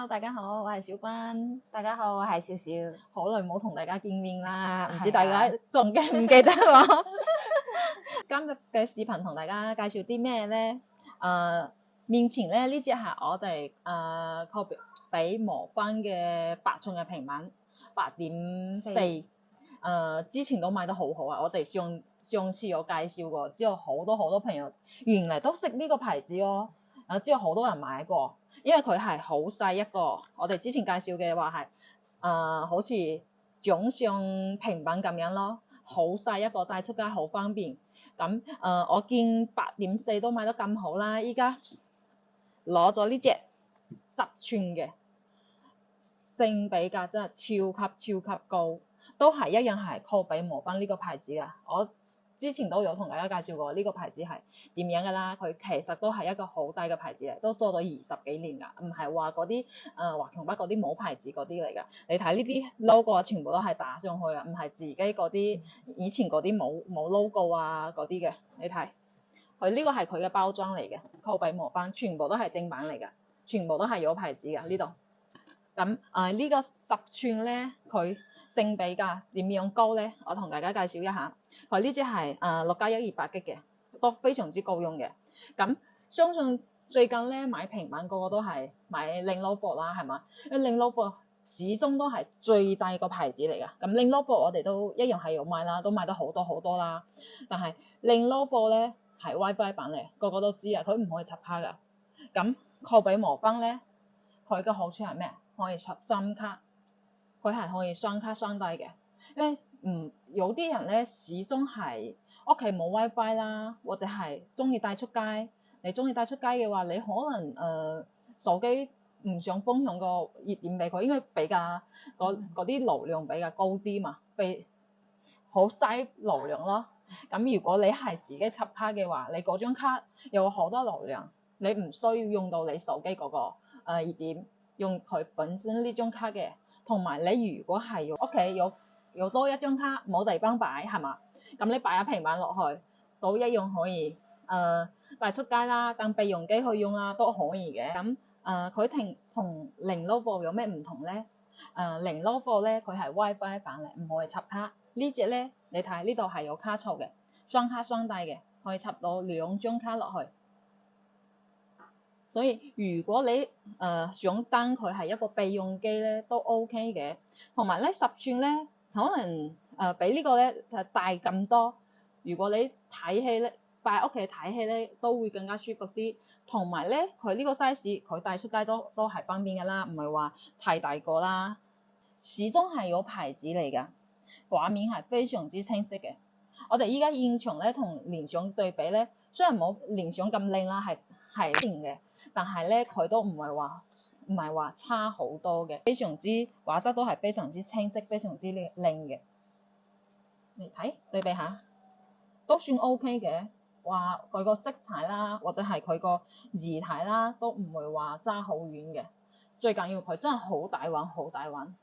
Hello，大家好，我係小關。大家好，我係少少。好耐冇同大家見面啦，唔係啊知大家仲記唔記得我？今日嘅視頻同大家介紹啲咩呢？面前咧呢隻係我哋購比魔方嘅8寸嘅平板8.4。之前都賣得好好啊！我哋上次有介紹過，之後好多朋友原來都識呢個牌子哦。之後好多人買過，因為佢係好細一個。我哋之前介紹嘅話係好似掌上平板咁樣咯，好細一個，帶出街好方便。咁我見8.4都賣得咁好啦，依家攞咗呢隻10寸嘅，性比價真係超級高，都係一樣係購比魔方呢個牌子啊！我之前都有同大家介紹過呢個牌子係點樣㗎啦，佢其實都係一個好大嘅牌子嚟，都做咗20幾年㗎，唔係話嗰啲華強北嗰啲冇牌子嗰啲嚟㗎。你睇呢啲 logo 全部都係打上去啊，唔係自己嗰啲以前嗰啲冇 logo 啊嗰啲嘅。你睇佢呢個係佢嘅包裝嚟嘅，購比魔方全部都係正版嚟㗎，全部都係有牌子㗎呢度。咁呢個10寸咧，佢性比價點樣高咧？我同大家介紹一下。佢呢隻係6+1 200G 嘅，都非常之夠用嘅。咁相信最近咧買平板個個都係買 Lenovo 啦，係嘛？因為 Lenovo 始終都係最大個牌子嚟㗎。咁 Lenovo 我哋都一樣係有買啦，都買得好多啦。但係 Lenovo 咧係 WiFi 版嚟，個個都知啊，佢唔可以插卡㗎。咁購比魔方咧，佢嘅好處係咩？可以插SIM卡，佢係可以雙卡雙待嘅。因為有啲人咧始終係屋企冇 WiFi 啦，或者係中意帶出街。你中意帶出街嘅話，你可能手機唔想分享個熱點俾佢，因為比較嗰啲流量比較高啲嘛，好嘥流量咯。咁如果你係自己插卡嘅話，你嗰張卡有好多流量，你唔需要用到你手機嗰個熱點。用佢本身呢張卡嘅，同埋你如果係屋企有多一張卡冇地方擺係嘛？咁你擺下平板落去，都一樣可以帶出街啦，當備用機去用啦都可以嘅。咁佢同Lenovo有咩唔同咧？Lenovo咧佢係 WiFi 版嚟，唔可以插卡。呢隻咧你睇呢度係有卡槽嘅，雙卡雙待嘅，可以插到2張卡落去。所以如果你想當佢係一個備用機咧，都 OK 嘅。同埋咧10寸咧，可能比呢個咧大咁多。如果你睇戲咧，擺屋企睇戲咧，都會更加舒服啲。同埋咧，佢呢個 size 佢帶出街都係方便㗎啦，唔係話太大個啦。始終係有牌子嚟㗎，畫面係非常之清晰嘅。我哋依家現場咧同聯想對比咧，雖然冇聯想咁靚啦，係靚嘅。但係咧，佢都唔係話差好多嘅，非常之畫質都係非常之清晰，非常之靚嘅。你睇對比下，都算 OK 嘅。話佢個色彩啦，或者係佢個儀態啦，都唔會話差好遠嘅。最緊要佢真係好大玩，好大玩。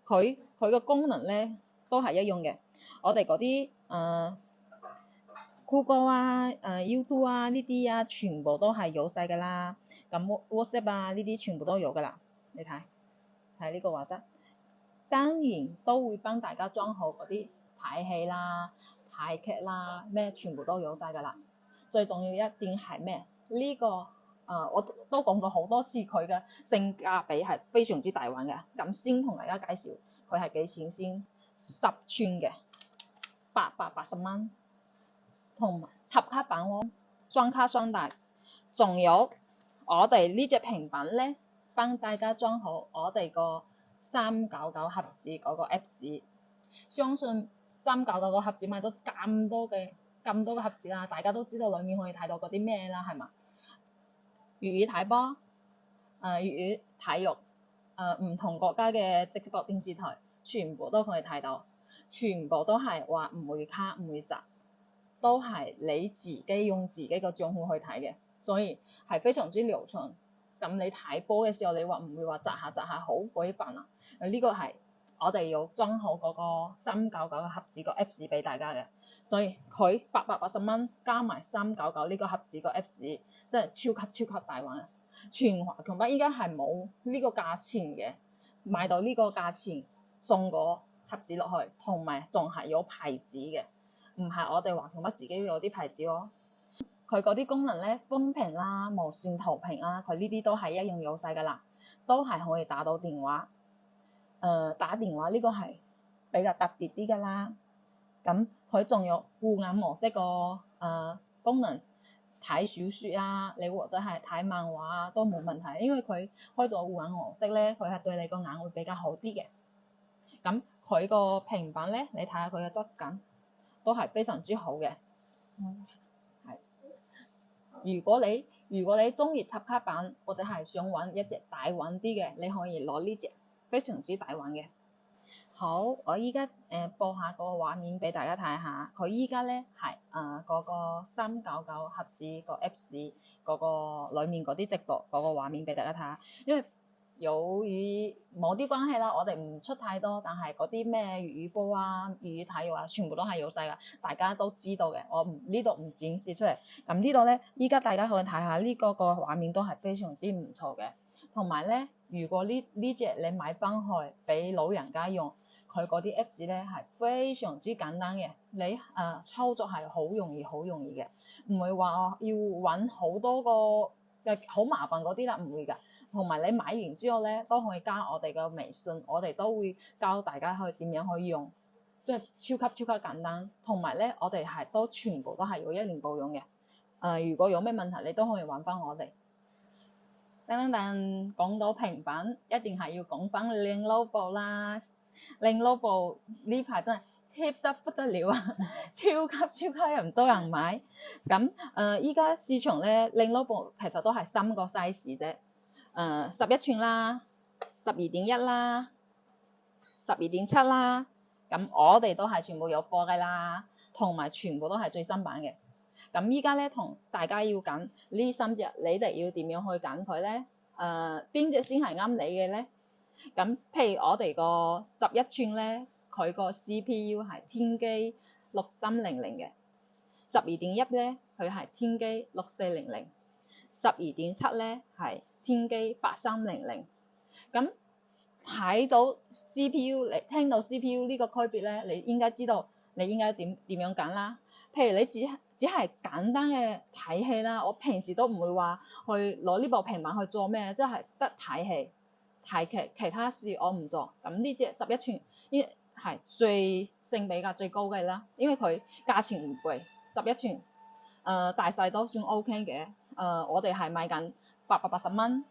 佢個功能咧都係一樣嘅。我哋嗰啲酷哥啊、YouTube 啊呢啲啊，全部都係有晒㗎啦。咁 WhatsApp 啊呢啲全部都有㗎啦。你睇呢個畫質，當然都會幫大家裝好嗰啲睇戲啦、睇劇啦，咩全部都有晒㗎啦。最重要一點係咩？呢個我都講過好多次，佢嘅性價比係非常之大玩嘅。咁先同大家介紹佢係幾錢先？10寸嘅880蚊。同埋插卡版喎，雙卡雙待，仲有我哋呢隻平板咧，幫大家裝好我哋個399盒子嗰個 Apps。相信399個盒子買到咁多個盒子啦，大家都知道裡面可以睇到嗰啲咩啦，係嘛？粵語睇波，粵語體育，唔同國家嘅直播電視台，全部都可以睇到，全部都係話唔會卡唔會窒。都係你自己用自己個賬戶去睇嘅，所以係非常之流暢。咁你睇波嘅時候，你話唔會話窒下好鬼煩啊！呢個係我哋要裝好嗰個399個盒子個 Apps 俾大家嘅，所以佢880蚊加埋399呢個盒子個 Apps，真係超級大玩啊！全華強北依家係冇呢個價錢嘅，買到呢個價錢送個盒子落去，同埋仲係有牌子嘅，唔係我哋華強北自己有啲牌子喎。佢嗰啲功能咧，風屏啦、無線投屏啦，佢呢啲都係一樣有晒㗎啦，都係可以打到電話。打電話呢個係比較特別啲㗎啦。咁佢仲有護眼模式個功能，睇小説啊，你或者係睇漫畫啊都冇問題，因為佢開咗護眼模式咧，佢係對你個眼會比較好啲嘅。咁佢個平板咧，你睇下佢嘅質感都係非常之好嘅。如果你中意插卡板，或者係想揾一隻大玩啲嘅，你可以攞呢隻，非常之大玩嘅。好，我依家播下個畫面俾大家睇下。佢依家咧係嗰個399盒子個 Apps 嗰個裡面嗰啲直播嗰個畫面俾大家睇下。因為由於冇啲關係啦，我哋唔出太多，但係嗰啲咩粵語播啊、粵語體育啊，全部都係有晒㗎，大家都知道嘅。我呢度唔展示出嚟。咁呢度咧，依家大家可以睇下呢個畫面都係非常之唔錯嘅。同埋咧，如果呢隻你買翻去俾老人家用，佢嗰啲 Apps 咧係非常之簡單嘅，你操作係好容易嘅，唔會話要揾好多個好麻煩嗰啲啦，唔會㗎。同埋你買完之後咧，都可以加我哋嘅微信，我哋都會教大家去點樣去用，即係超級簡單。同埋咧，我哋係全部都係有1年保養嘅。如果有咩問題，你都可以揾翻我哋。但講到平板，一定係要講翻Lenovo啦。Lenovo呢排真係 hit 得不得了啊，超級唔多人買。咁依家市場咧 Lenovo 其實都係3個 size 啫，11寸啦、12.1啦、12.7啦。咁我哋都係全部有貨㗎啦，同埋全部都係最新版嘅。咁依家咧同大家要揀呢3隻，你哋要點樣去揀佢咧？邊隻先係啱你嘅咧？咁譬如我哋個11寸咧，佢個 CPU 係天璣6300嘅，12.1咧佢係天璣6400，12.7咧係天璣8300。咁睇到 CPU， 你聽到 CPU 呢個區別咧，你應該知道你應該點樣揀啦。譬如你只係簡單嘅睇戲啦，我平時都唔會話去攞呢部平板去做咩，即係得睇戲睇劇，其他事我唔做。咁呢隻11寸呢係最性比較最高嘅啦，因為佢價錢唔貴，11寸大細都算 OK 嘅。我哋係賣緊880蚊。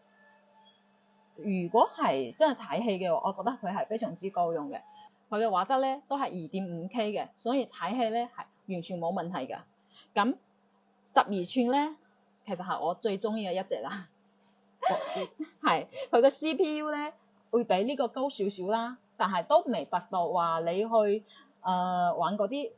如果係真係睇戲嘅話，我覺得佢係非常之夠用嘅。佢嘅畫質咧都係 2.5K 嘅，所以睇戲咧係完全冇問題㗎。咁12寸咧，其實係我最中意嘅一隻啦。係佢嘅 CPU 咧會比呢個高少少啦，但係都未達到話你去玩嗰啲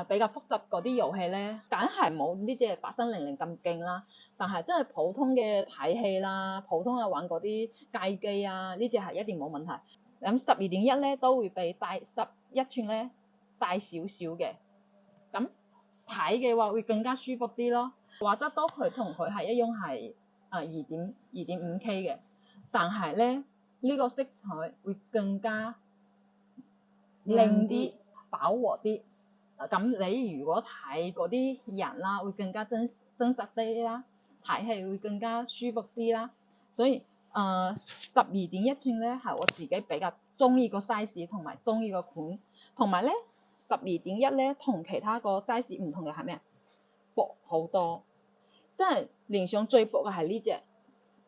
比較複雜嗰啲遊戲咧，梗係冇呢隻8300咁勁啦。但係真係普通嘅睇戲啦，普通嘅玩嗰啲街機啊，呢隻係一定冇問題。咁12.1咧都會比大11寸咧大少少嘅，咁睇嘅話會更加舒服啲咯。畫質都同佢係一樣係2.5K 嘅，但係咧呢個色彩會更加靚啲、飽和啲。咁你如果睇嗰啲人啦，會更加真實啲啦，睇戲會更加舒服啲啦。所以12.1寸咧係我自己比較中意個 size 同埋中意個款，同埋咧12.1咧同其他個 size 唔同嘅係咩啊？薄好多，真係連上最薄嘅係呢隻。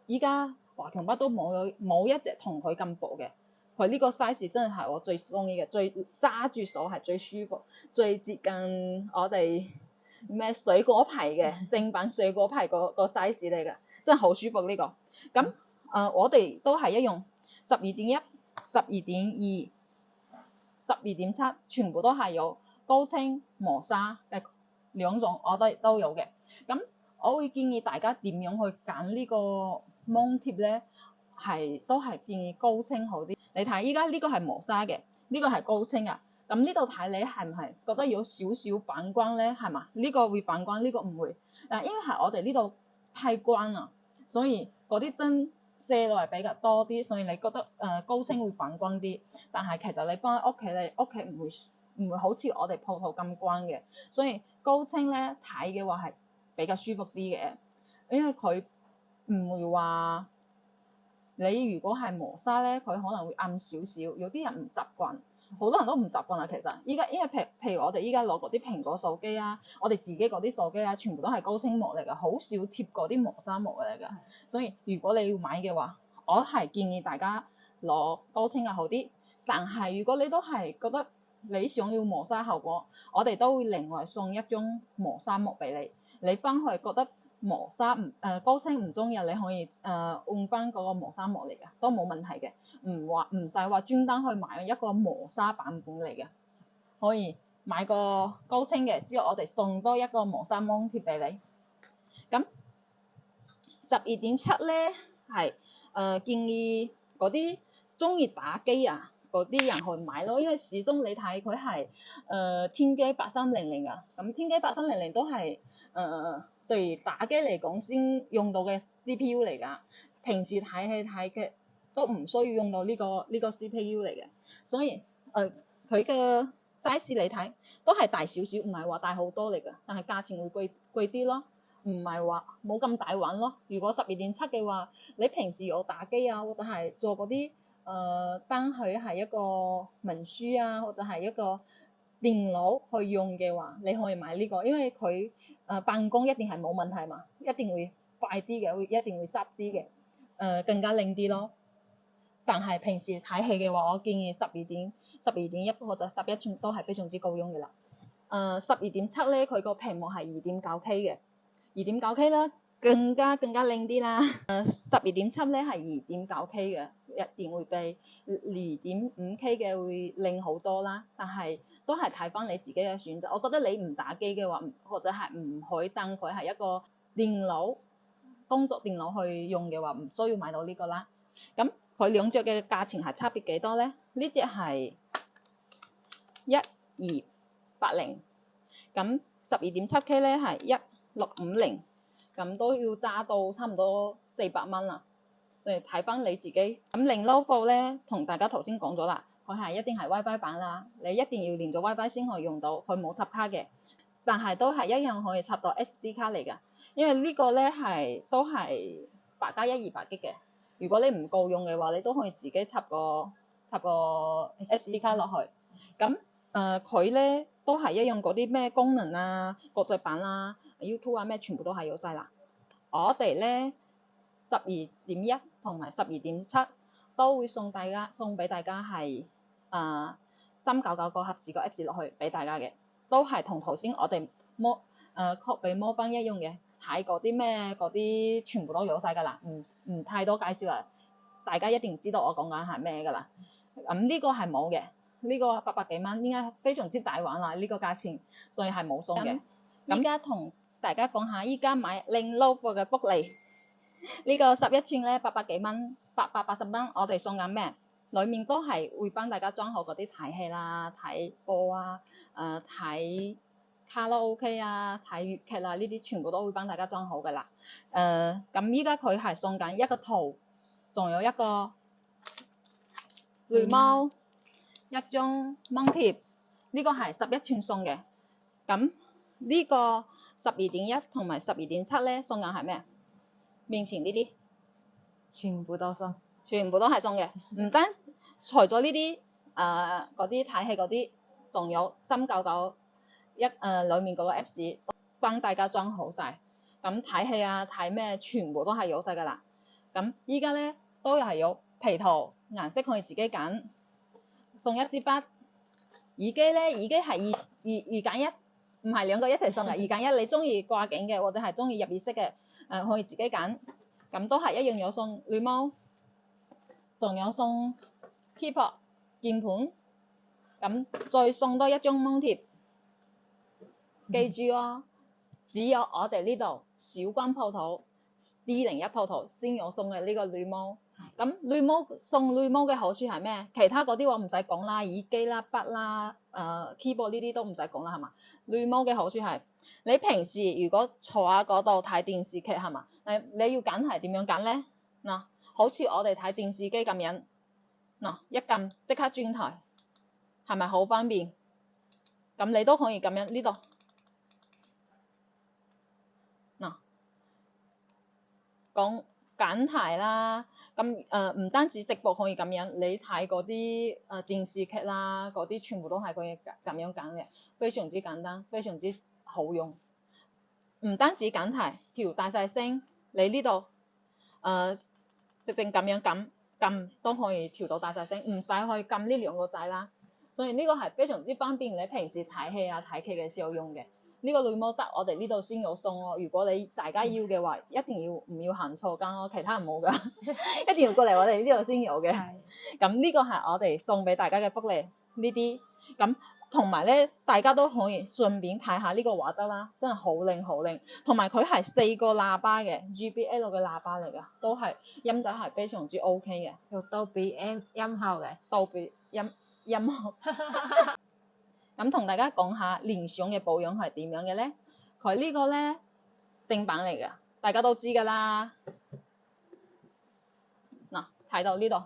依家華強北都冇一隻同佢咁薄嘅。佢呢個 size 真係我最中意嘅，最揸住手係最舒服，最接近我哋咩水果牌嘅正版水果牌個 size 嚟嘅，真係好舒服呢個。咁我哋都係一樣12.1、12.2、12.7，全部都係有高清磨砂嘅兩種，我都有嘅。咁我會建議大家點樣去揀呢個芒貼咧，都係建議高清好啲。你睇依家呢個係磨砂嘅，呢個係高清啊。咁呢度睇你係唔係覺得有少少反光咧？係嘛？呢個會反光，呢個唔會。因為係我哋呢度太光啦，所以嗰啲燈射落嚟比較多啲，所以你覺得高清會反光啲。但係其實你放喺屋企，你屋企唔會好似我哋鋪頭咁光嘅，所以高清咧睇嘅話係比較舒服啲嘅，因為佢唔會話你如果係磨砂咧，佢可能會暗少少，有啲人唔習慣。好多人都唔習慣啦，其實依家因為譬如我哋依家攞嗰啲蘋果手機啊，我哋自己嗰啲手機啊，全部都係高清膜嚟㗎，好少貼嗰啲磨砂膜嚟㗎。所以如果你要買嘅話，我係建議大家攞高清嘅好啲。但係如果你都係覺得你想要磨砂效果，我哋都會另外送一張磨砂膜俾你。你翻去覺得磨砂高清唔中意，你可以換翻嗰個磨砂膜嚟嘅，都冇問題嘅，唔使話專登去買一個磨砂版本嚟嘅，可以買個高清嘅，之後我哋送多一個磨砂芒貼俾你。咁12.7咧係建議嗰啲中意打機啊嗰啲人去買咯，因為始終你睇佢係天璣8300啊，咁天璣8300都係對打機嚟講先用到嘅 CPU 嚟㗎，平時睇戲睇劇都唔需要用到呢個 CPU 嚟嘅，所以佢嘅 size 嚟睇都係大少少，唔係話大好多嚟㗎，但係價錢會貴啲咯，唔係話冇咁大玩咯。如果12.7嘅話，你平時有打機啊，或者係做嗰啲當佢係一個文書啊，或者係一個電腦去用嘅話，你可以買呢個，因為佢辦公一定係冇問題嘛，一定會快啲嘅，一定會濕啲嘅，更加靚啲咯。但係平時睇戲嘅話，我建議12.1或者11寸都係非常之夠用嘅啦。12.7咧，佢個屏幕係2.9K 嘅，2.9K 啦，更加靚啲啦。12.7咧係2.9K 嘅，一定會比2.5K 嘅會靚好多啦。但係都係睇翻你自己嘅選擇。我覺得你唔打機嘅話，或者係唔可以當佢係一個工作電腦去用嘅話，唔需要買到呢個啦。咁佢兩隻嘅價錢係差別幾多咧？呢隻係1280，咁12.7K 咧係1650，咁都要揸到差唔多400蚊啦。你睇翻你自己。咁Lenovo咧，同大家頭先講咗啦，佢係一定係 WiFi 版啦，你一定要連咗 WiFi 先可以用到，佢冇插卡嘅，但係都係一樣可以插到 SD 卡嚟㗎。因為呢個咧都係8+128G嘅。如果你唔夠用嘅話，你都可以自己插個 SD 卡落去。咁佢咧都係一樣嗰啲咩功能啊、國際版啦、YouTube 啊咩，全部都係有晒啦。我哋咧12.1同埋12.7都會送俾大家係399個盒子個 Apps 落去俾大家嘅，都係同頭先我哋確比魔邦一樣嘅。睇嗰啲咩嗰啲全部都有晒㗎啦，唔太多介紹啦，大家一定知道我講緊係咩㗎啦。呢個係冇嘅，呢個800幾蚊應該非常之大玩啦，呢個價錢，所以係冇送嘅。依家同大家講下，依家買Lenovo嘅福利，呢個11寸咧800幾蚊，880蚊，我哋送緊咩？裡面都係會幫大家裝好嗰啲睇戲啦、睇播啊、睇卡拉 OK 啊、睇粵劇啦，呢啲全部都會幫大家裝好㗎啦。咁依家佢係送緊一個圖，仲有一個雷貓，一張芒貼，呢個係11寸送嘅。咁呢個12.1同埋12.7咧送緊係咩？面前呢啲全部都送，全部都係送嘅，唔單除咗呢啲嗰啲睇戲嗰啲，仲有399裡面嗰個 Apps 幫大家裝好晒。咁睇戲啊睇咩全部都係有晒㗎啦。咁依家咧都係有皮圖顏色可以自己揀，送一支筆。耳機咧，耳機係二揀一，唔係兩個一齊送嘅，二揀一。你中意掛頸嘅或者係中意入耳式嘅可以自己揀。咁都係一樣有送暖貓，仲有送 keyboard 鍵盤，咁再送多一張芒貼。記住哦，只有我哋呢度小關鋪頭201鋪頭先有送嘅呢個暖貓。咁暖貓送暖貓嘅好處係咩？其他嗰啲我唔使講啦，耳機啦、筆啦、keyboard 呢啲都唔使講啦，係嘛？暖貓嘅好處係你平時如果坐喺嗰度睇電視劇係嘛？你要揀係點樣揀咧？嗱，好似我哋睇電視機咁樣，嗱一撳即刻轉台，係咪好方便？咁你都可以咁樣呢度，嗱講揀題啦。咁唔單止直播可以咁樣，你睇嗰啲電視劇啦，嗰啲全部都係可以咁樣揀嘅，非常之簡單，非常之好用。唔單止揀題，調大細聲，你呢度直正咁樣撳都可以調到大細聲，唔使去撳呢兩個掣啦。所以呢個係非常之方便你平時睇戲啊睇劇嘅時候用嘅。呢個女模得我哋呢度先有送喎，如果你大家要嘅話，一定要唔要行錯間咯，其他唔好㗎，一定要過嚟我哋呢度先有嘅。咁呢個係我哋送俾大家嘅福利，呢啲咁同埋咧，大家都可以順便睇下呢個畫質啦，真係好靚好靚。同埋佢係4個喇叭嘅 JBL 嘅喇叭嚟㗎，都係音質係非常之 OK 嘅，有杜比音效嘅，杜比音效。咁同大家講下聯想嘅保養係點樣嘅咧？佢呢個咧正版嚟嘅，大家都知㗎啦。嗱，睇到呢度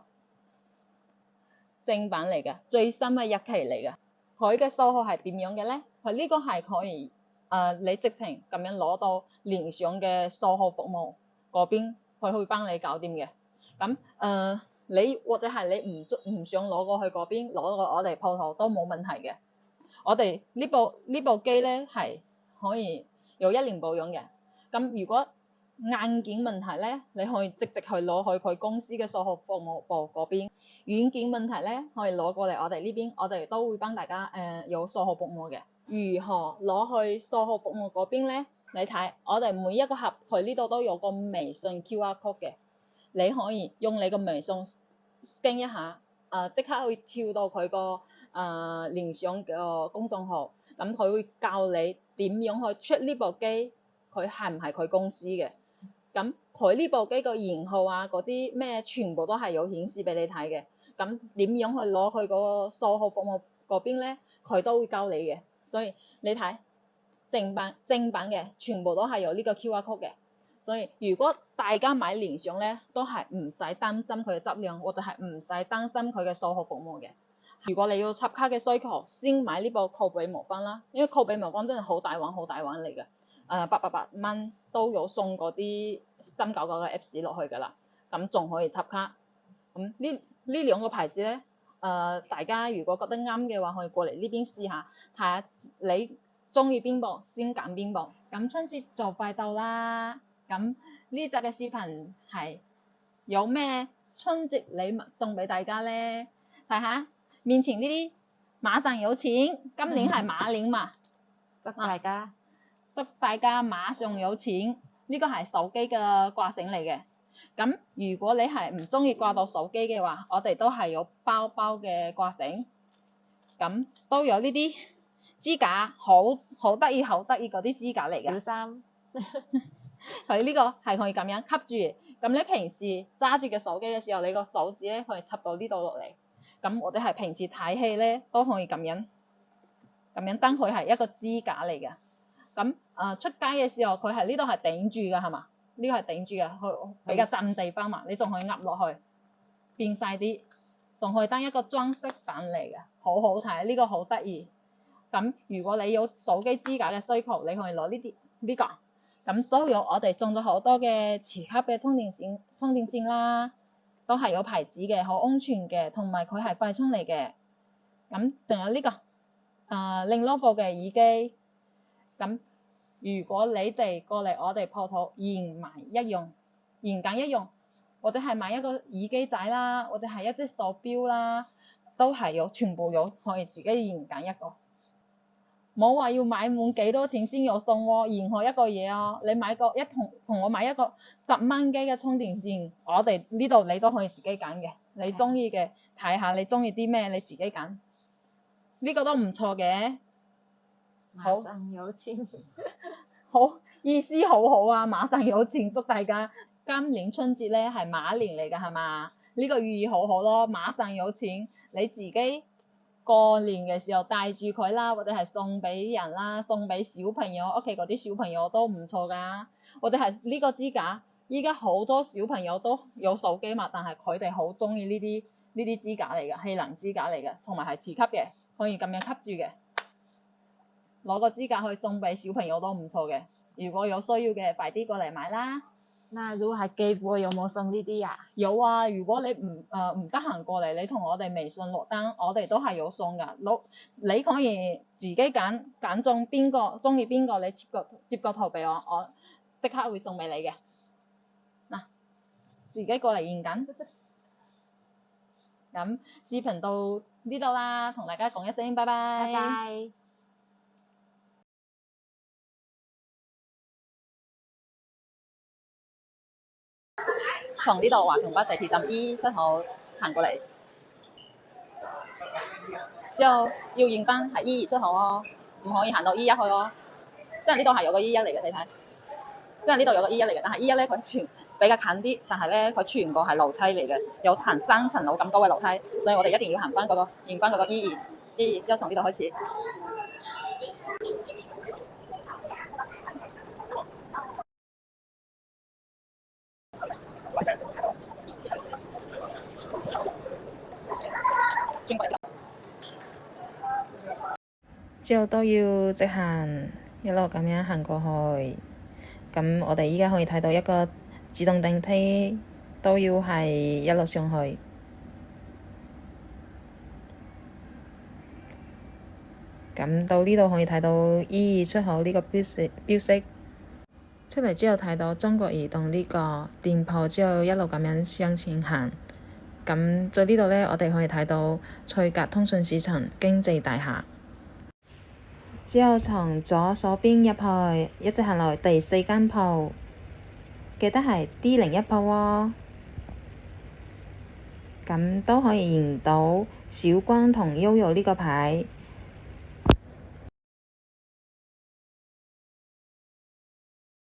正版嚟嘅，最新嘅日期嚟嘅。佢嘅售後係點樣嘅咧？佢呢個係可以你直情咁樣攞到聯想嘅售後服務嗰邊，佢會幫你搞掂嘅。咁你或者係你唔想攞過去嗰邊，攞過我哋鋪頭都冇問題嘅。我哋呢部機咧係可以有1年保養嘅。咁如果硬件問題咧，你可以直接去攞去佢公司嘅售後服務部嗰邊。軟件問題咧，可以攞過嚟我哋呢邊，我哋都會幫大家有售後服務嘅。如何攞去售後服務嗰邊咧？你睇我哋每一個盒佢呢度都有個微信 QR code 嘅，你可以用你個微信 scan 一下，即刻去跳到佢個聯想嘅公眾號，咁佢會教你點樣去 check 呢部機，佢係唔係佢公司嘅。咁佢呢部機個型號啊，嗰啲咩全部都係有顯示俾你睇嘅。咁點樣去攞佢個售後服務嗰邊咧？佢都會教你嘅。所以你睇正版嘅全部都係有呢個 QR code 嘅。所以如果大家買聯想咧，都係唔使擔心佢嘅質量，我哋係唔使擔心佢嘅售後服務嘅。如果你要插卡嘅需求，先買呢部酷比魔方啦，因為酷比魔方真係好大玩嚟嘅。888蚊都有送嗰啲399嘅 Apps 落去㗎啦，咁仲可以插卡。咁呢兩個牌子咧，大家如果覺得啱嘅話，可以過嚟呢邊試下，睇下你中意邊部先揀邊部。咁春節就快到啦，咁呢集嘅視頻係有咩春節禮物送俾大家咧？睇下面前呢啲馬上有錢，今年係馬年嘛，祝大家祝大家馬上有錢。呢個係手機嘅掛繩嚟嘅。咁如果你係唔中意掛到手機嘅話，我哋都係有包嘅掛繩，咁都有呢啲支架，好得意嗰啲支架嚟嘅。小三，佢呢個係可以咁樣吸住，咁你平時揸住嘅手機嘅時候，你個手指咧可以插到呢度落嚟。咁我哋係平時睇戲咧都可以咁樣當佢係一個支架嚟嘅。咁出街嘅時候，佢係呢度係頂住㗎，係嘛？呢個係頂住嘅，佢比較佔地方嘛，你仲可以壓落去變細啲，仲可以當一個裝飾品嚟嘅，好好睇，呢個好得意。咁如果你有手機支架嘅需求，你可以攞呢個，咁都有我哋送咗好多嘅磁吸嘅充電線啦，都係有牌子嘅，好安全嘅，同埋佢係快充嚟嘅。咁仲有呢個Lenovo嘅耳機。咁如果你哋過嚟我哋鋪頭言揀一用，或者係買一個耳機仔啦，或者係一隻手錶啦，都係全部有，可以自己言揀一個。冇話要買滿幾多錢先有送喎，任何一個嘢啊，你買個同我買一個10蚊機嘅充電線，我哋呢度你都可以自己揀嘅，你中意嘅睇下你中意啲咩，你自己揀。呢個都唔錯嘅。馬上有錢，好意思好好啊！馬上有錢，祝大家今年春節咧係馬年嚟㗎，係嘛？呢個寓意好好咯，馬上有錢，你自己過年嘅時候帶住佢啦，或者係送俾人啦，送俾小朋友，屋企嗰啲小朋友都唔錯㗎。或者係呢個支架，依家好多小朋友都有手機嘛，但係佢哋好中意呢啲支架嚟嘅，氣囊支架嚟嘅，同埋係磁吸嘅，可以咁樣吸住嘅。攞個支架去送俾小朋友都唔錯嘅。如果有需要嘅，快啲過嚟買啦。那如果係寄貨有冇送呢啲呀？有啊，如果你唔得閒過嚟，你同我哋微信落單，我哋都係有送㗎。你可以自己揀中邊個，中意邊個，你接個圖俾我即刻會送俾你嘅。嗱，自己過嚟現緊。咁視頻到呢度啦，同大家講一聲拜拜。拜拜。從呢度華強北地鐵站 E 出口行過嚟，之後要認翻係 E 2出口哦，唔可以行到 E 1去哦。即係呢度係有個 E 1嚟嘅，你睇。即係呢度有個 E 1嚟嘅，但係 E 1咧佢比較近啲，但係咧佢全部係樓梯嚟嘅，有行3層樓咁高嘅樓梯，所以我哋一定要行翻認翻嗰個 E 2之後從呢度開始。之後都要直行，一路咁樣行過去。咁我哋依家可以睇到一個自動電梯，都要係一路上去。咁到呢度可以睇到 E 2出口呢個標識。出嚟之後睇到中國移動呢個店鋪，之後一路咁樣向前行。咁在呢度呢，我哋可以睇到翠格通訊市場經濟大廈。之後從左手邊入去，一直行落第4間鋪，記得係 D01鋪喎。咁都可以認到小光同悠悠呢個牌。